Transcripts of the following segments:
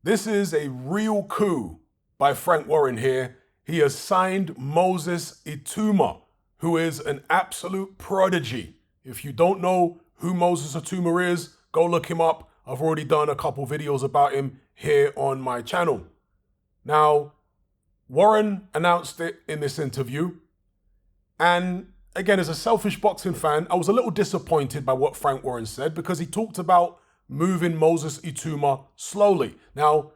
This is a real coup by Frank Warren here. He has signed Moses Itauma, who is an absolute prodigy. If you don't know who Moses Itauma is, go look him up. I've already done a couple videos about him here on my channel. Now, Warren announced it in this interview. And again, as a selfish boxing fan, I was a little disappointed by what Frank Warren said because he talked about moving Moses Itauma slowly. Now,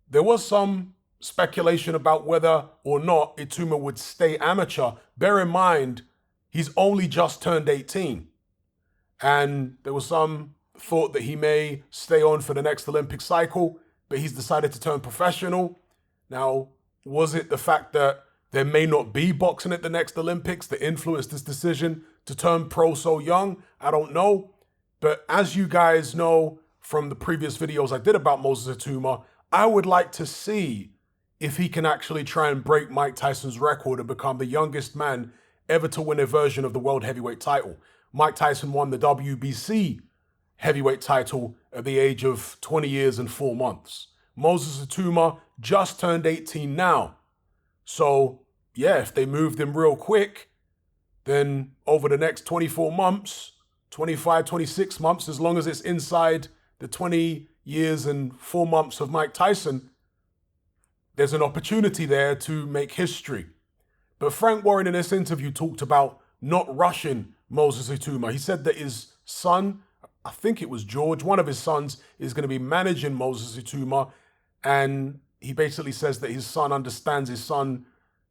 there was some speculation about whether or not Itauma would stay amateur. Bear in mind, he's only just turned 18. And there was some thought that he may stay on for the next Olympic cycle, but he's decided to turn professional. Now, was it the fact that there may not be boxing at the next Olympics that influenced his decision to turn pro so young? I don't know. But as you guys know from the previous videos I did about Moses Itauma, I would like to see if he can actually try and break Mike Tyson's record and become the youngest man ever to win a version of the world heavyweight title. Mike Tyson won the WBC heavyweight title at the age of 20 years and 4 months. Moses Itauma just turned 18 now. So, yeah, if they moved him real quick, then over the next 24 months, 25, 26 months, as long as it's inside the 20 years and 4 months of Mike Tyson, there's an opportunity there to make history. But Frank Warren in this interview talked about not rushing Moses Itauma. He said that his son, I think it was George, one of his sons, is going to be managing Moses Itauma. And he basically says that his son understands, his son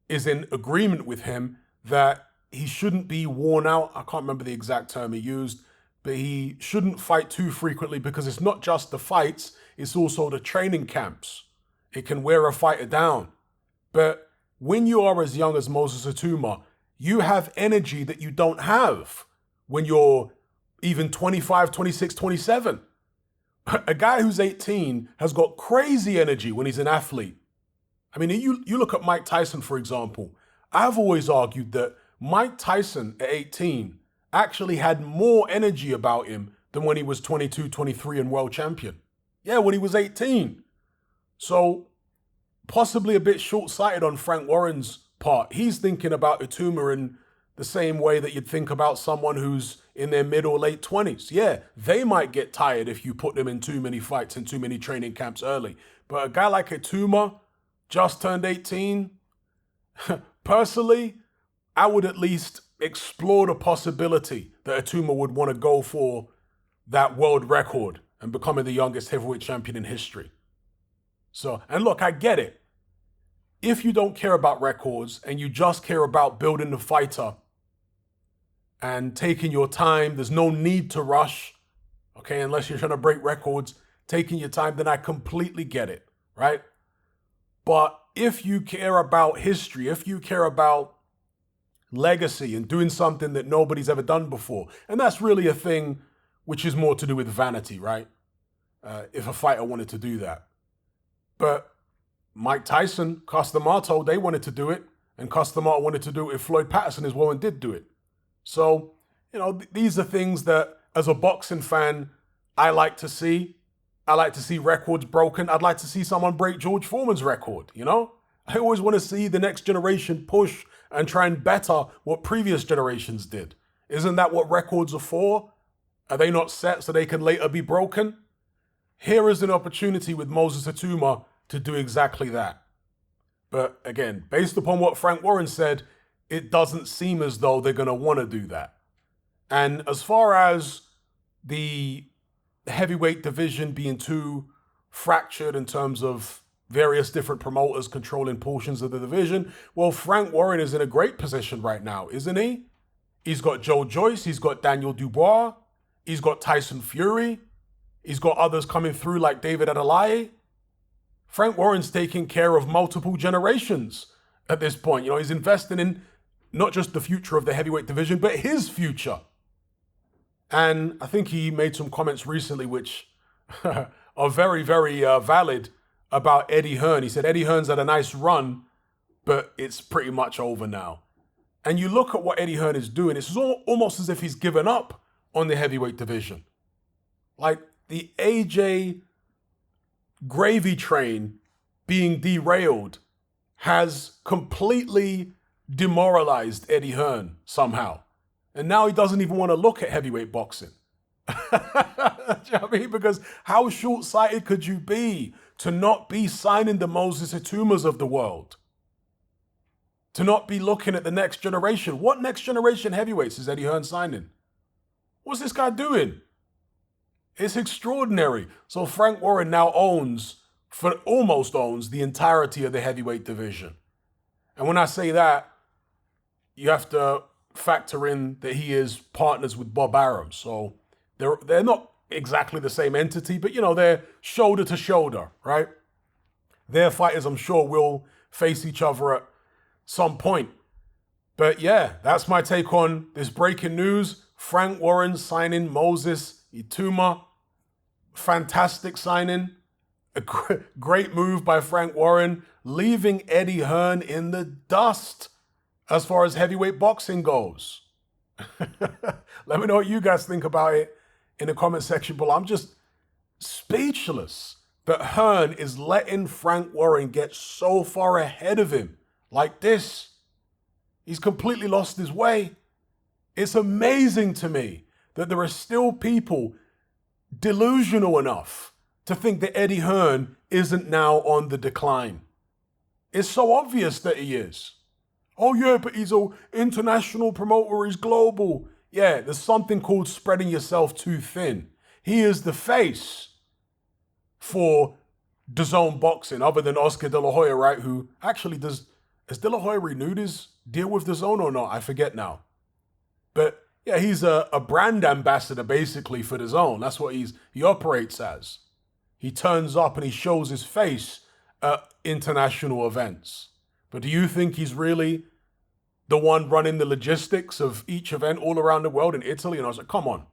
is in agreement with him that he shouldn't be worn out. I can't remember the exact term he used, but he shouldn't fight too frequently because it's not just the fights, it's also the training camps. It can wear a fighter down. But when you are as young as Moses Itauma, you have energy that you don't have when you're even 25, 26, 27. A guy who's 18 has got crazy energy when he's an athlete. I mean, you look at Mike Tyson, for example. I've always argued that Mike Tyson at 18 actually had more energy about him than when he was 22, 23 and world champion. Yeah, when he was 18. So possibly a bit short-sighted on Frank Warren's part. He's thinking about Itauma in the same way that you'd think about someone who's in their mid or late 20s. Yeah, they might get tired if you put them in too many fights and too many training camps early. But a guy like Itauma, just turned 18, personally, I would at least explore the possibility that Itauma would want to go for that world record and becoming the youngest heavyweight champion in history. So, and look, I get it. If you don't care about records and you just care about building the fighter and taking your time, there's no need to rush, okay, unless you're trying to break records, taking your time, then I completely get it, right? But if you care about history, if you care about legacy and doing something that nobody's ever done before, and that's really a thing which is more to do with vanity, right? If a fighter wanted to do that. But Mike Tyson, Cus D'Amato, they wanted to do it, and Cus D'Amato wanted to do it if Floyd Patterson as well and did do it. So, you know, these are things that, as a boxing fan, I like to see. I like to see records broken. I'd like to see someone break George Foreman's record, you know? I always want to see the next generation push and try and better what previous generations did. Isn't that what records are for? Are they not set so they can later be broken? Here is an opportunity with Moses Itauma to do exactly that. But again, based upon what Frank Warren said, it doesn't seem as though they're going to want to do that. And as far as the heavyweight division being too fractured in terms of various different promoters controlling portions of the division, well, Frank Warren is in a great position right now, isn't he? He's got Joe Joyce, he's got Daniel Dubois, he's got Tyson Fury, he's got others coming through like David Adelaide. Frank Warren's taking care of multiple generations at this point. You know, he's investing in not just the future of the heavyweight division, but his future. And I think he made some comments recently which are very, very valid about Eddie Hearn. He said Eddie Hearn's had a nice run, but it's pretty much over now. And you look at what Eddie Hearn is doing, it's almost as if he's given up on the heavyweight division. Like the AJ gravy train being derailed has completely demoralized Eddie Hearn somehow. And now he doesn't even want to look at heavyweight boxing. Do you know what I mean? Because how short-sighted could you be to not be signing the Moses Itumas of the world? To not be looking at the next generation. What next generation heavyweights is Eddie Hearn signing? What's this guy doing? It's extraordinary. So Frank Warren now almost owns the entirety of the heavyweight division. And when I say that, you have to factor in that he is partners with Bob Arum. So they're not exactly the same entity, but they're shoulder to shoulder, right? Their fighters, I'm sure, will face each other at some point. But yeah, that's my take on this breaking news. Frank Warren signing Moses Itauma. Fantastic signing. A great move by Frank Warren, leaving Eddie Hearn in the dust as far as heavyweight boxing goes. Let me know what you guys think about it in the comment section below. I'm just speechless that Hearn is letting Frank Warren get so far ahead of him like this. He's completely lost his way. It's amazing to me that there are still people delusional enough to think that Eddie Hearn isn't now on the decline. It's so obvious that he is. Oh yeah, but he's an international promoter, he's global. Yeah, there's something called spreading yourself too thin. He is the face for DAZN boxing, other than Oscar De La Hoya, right? Who actually has De La Hoya renewed his deal with DAZN or not? I forget now. But yeah, he's a brand ambassador basically for DAZN. That's what he operates as. He turns up and he shows his face at international events. But do you think he's really the one running the logistics of each event all around the world in Italy? And I was like, come on.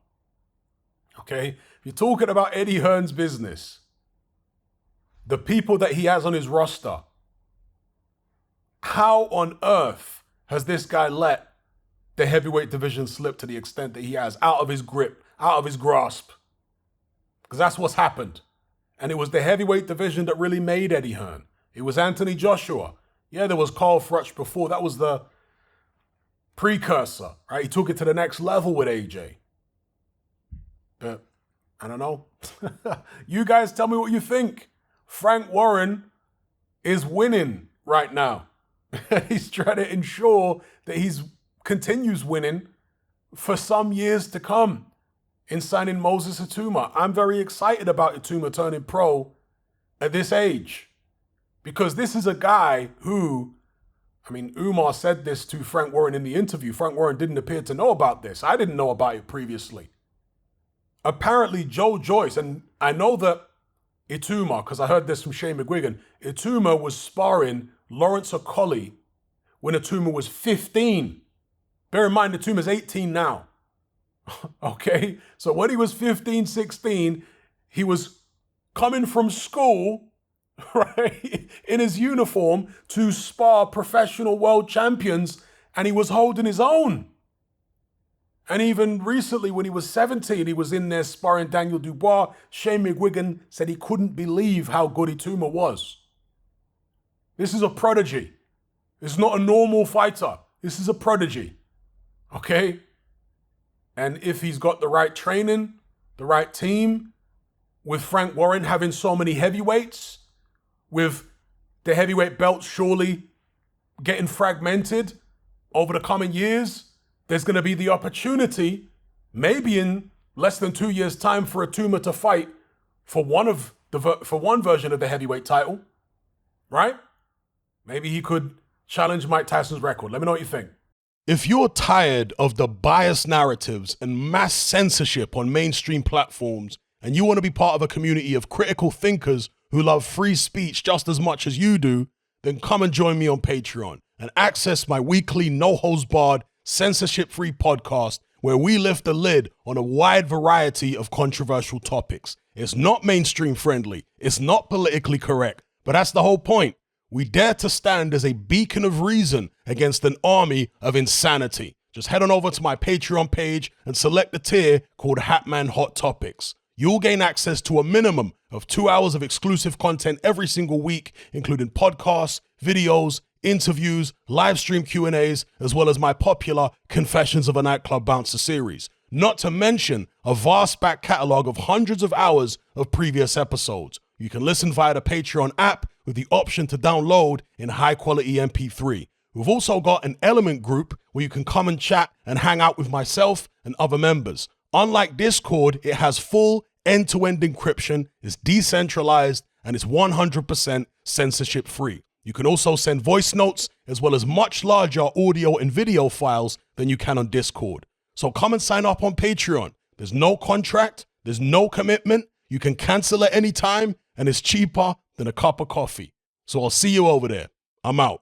Okay, if you're talking about Eddie Hearn's business, the people that he has on his roster, how on earth has this guy let the heavyweight division slip to the extent that he has, out of his grip, out of his grasp? Because that's what's happened. And it was the heavyweight division that really made Eddie Hearn. It was Anthony Joshua. Yeah, there was Carl Froch before. That was the precursor, right? He took it to the next level with AJ. But I don't know. You guys tell me what you think. Frank Warren is winning right now. He's trying to ensure that he continues winning for some years to come in signing Moses Itauma. I'm very excited about Itauma turning pro at this age, because this is a guy who, Umar said this to Frank Warren in the interview. Frank Warren didn't appear to know about this. I didn't know about it previously. Apparently Joe Joyce, and I know that Itauma, because I heard this from Shane McGuigan, Itauma was sparring Lawrence Okolie when Itauma was 15. Bear in mind, Itauma's 18 now. Okay? So when he was 15, 16, he was coming from school, right, in his uniform to spar professional world champions, and he was holding his own. And even recently, when he was 17, he was in there sparring Daniel Dubois. Shane McGuigan said he couldn't believe how good Itauma was. This is a prodigy. It's not a normal fighter. This is a prodigy. Okay? And if he's got the right training, the right team, with Frank Warren having so many heavyweights, with the heavyweight belt surely getting fragmented over the coming years, there's going to be the opportunity, maybe in less than 2 years' time, for Itauma to fight for one version of the heavyweight title, right? Maybe he could challenge Mike Tyson's record. Let me know what you think. If you're tired of the biased narratives and mass censorship on mainstream platforms, and you want to be part of a community of critical thinkers who love free speech just as much as you do, then come and join me on Patreon and access my weekly no-holds-barred, censorship-free podcast where we lift the lid on a wide variety of controversial topics. It's not mainstream friendly, it's not politically correct, but that's the whole point. We dare to stand as a beacon of reason against an army of insanity. Just head on over to my Patreon page and select the tier called Hatman Hot Topics. You'll gain access to a minimum of 2 hours of exclusive content every single week, including podcasts, videos, interviews, live stream Q&As, as well as my popular Confessions of a Nightclub Bouncer series. Not to mention a vast back catalog of hundreds of hours of previous episodes. You can listen via the Patreon app with the option to download in high quality MP3. We've also got an Element group where you can come and chat and hang out with myself and other members. Unlike Discord, it has full end-to-end encryption, is decentralized, and is 100% censorship free. You can also send voice notes as well as much larger audio and video files than you can on Discord. So come and sign up on Patreon. There's no contract, there's no commitment, you can cancel at any time, and it's cheaper than a cup of coffee. So I'll see you over there. I'm out.